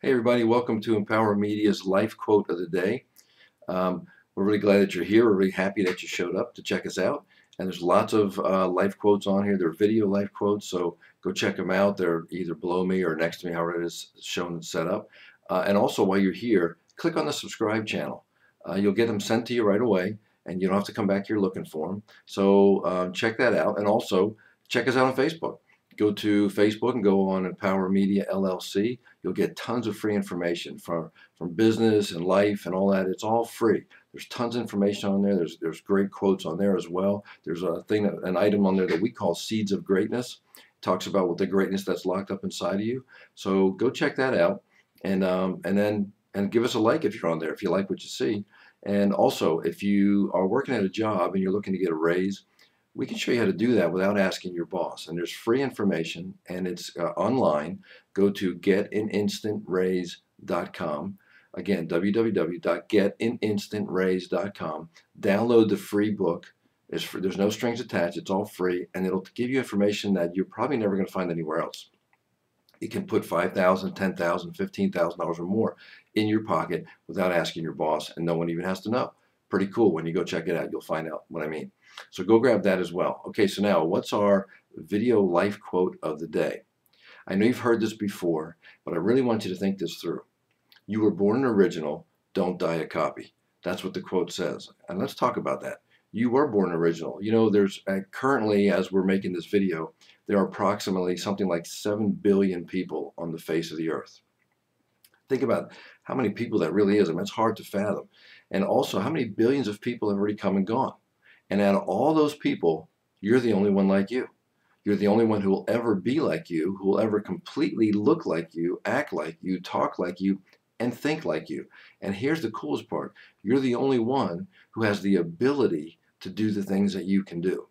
Hey everybody, welcome to Empower Media's Life Quote of the Day. We're really glad that you're here. We're really happy that you showed up to check us out. And there's lots of life quotes on here. They're video life quotes, so go check them out. They're either below me or next to me, however it is shown and set up. And also, while you're here, click on the subscribe channel. You'll get them sent to you right away, and you don't have to come back here looking for them. So check that out. And also, check us out on Facebook. Go to Facebook and go on Empower Media LLC. You'll get tons of free information from business and life and all that. It's all free. There's tons of information on there. There's great quotes on there as well. There's an item on there that we call Seeds of Greatness. It talks about what the greatness that's locked up inside of you. So go check that out, and give us a like if you're on there if you like what you see. And also, if you are working at a job and you're looking to get a raise, we can show you how to do that without asking your boss. And there's free information, and it's online. Go to getaninstant.raise.com. Again, www.getaninstant.raise.com. Download the free book. There's no strings attached. It's all free, and it'll give you information that you're probably never going to find anywhere else. You can put $5,000, $10,000, $15,000 or more in your pocket without asking your boss, and no one even has to know. Pretty cool. When you go check it out, you'll find out what I mean. So go grab that as well. Okay, so now what's our video life quote of the day? I know you've heard this before, but I really want you to think this through. You were born an original, don't die a copy. That's what the quote says. And let's talk about that. You were born original. You know, there's currently, as we're making this video, there are approximately something like 7 billion people on the face of the earth. Think about how many people that really is. I mean, it's hard to fathom. And also, how many billions of people have already come and gone? And out of all those people, you're the only one like you. You're the only one who will ever be like you, who will ever completely look like you, act like you, talk like you, and think like you. And here's the coolest part. You're the only one who has the ability to do the things that you can do.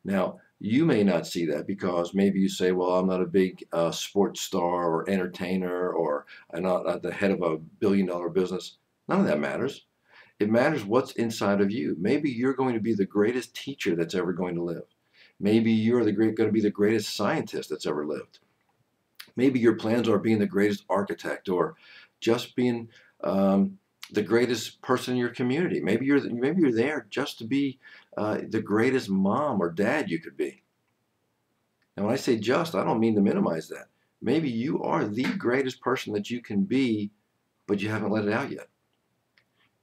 Now, you may not see that because maybe you say, well, I'm not a big sports star or entertainer, or I'm not at the head of a billion-dollar business. None of that matters. It matters what's inside of you. Maybe you're going to be the greatest teacher that's ever going to live. Maybe you're going to be the greatest scientist that's ever lived. Maybe your plans are being the greatest architect, or just being the greatest person in your community. Maybe you're there just to be the greatest mom or dad you could be. And when I say just, I don't mean to minimize that. Maybe you are the greatest person that you can be, but you haven't let it out yet.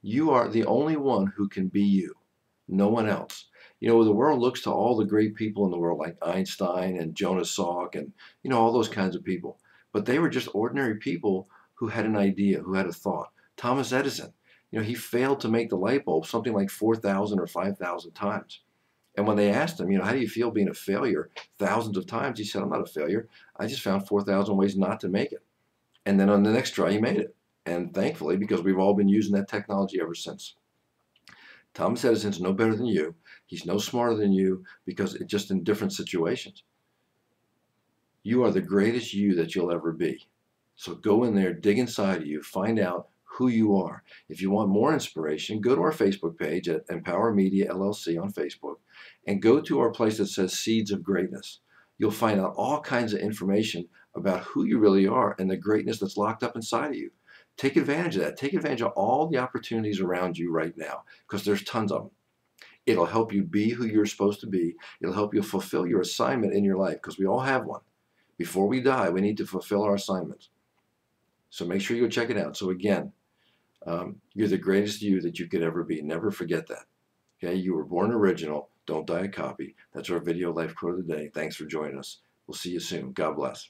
You are the only one who can be you, no one else. You know, the world looks to all the great people in the world, like Einstein and Jonas Salk and, you know, all those kinds of people. But they were just ordinary people who had an idea, who had a thought. Thomas Edison, you know, he failed to make the light bulb something like 4,000 or 5,000 times. And when they asked him, you know, how do you feel being a failure thousands of times? He said, I'm not a failure. I just found 4,000 ways not to make it. And then on the next try, he made it. And thankfully, because we've all been using that technology ever since. Thomas Edison's no better than you. He's no smarter than you, because it's just in different situations. You are the greatest you that you'll ever be. So go in there, dig inside of you, find out who you are. If you want more inspiration, go to our Facebook page at Empower Media LLC on Facebook, and go to our place that says Seeds of Greatness. You'll find out all kinds of information about who you really are and the greatness that's locked up inside of you. Take advantage of that. Take advantage of all the opportunities around you right now, because there's tons of them. It'll help you be who you're supposed to be. It'll help you fulfill your assignment in your life, because we all have one. Before we die, we need to fulfill our assignments. So make sure you go check it out. So again, you're the greatest you that you could ever be. Never forget that. Okay, you were born original. Don't die a copy. That's our video life quote of the day. Thanks for joining us. We'll see you soon. God bless.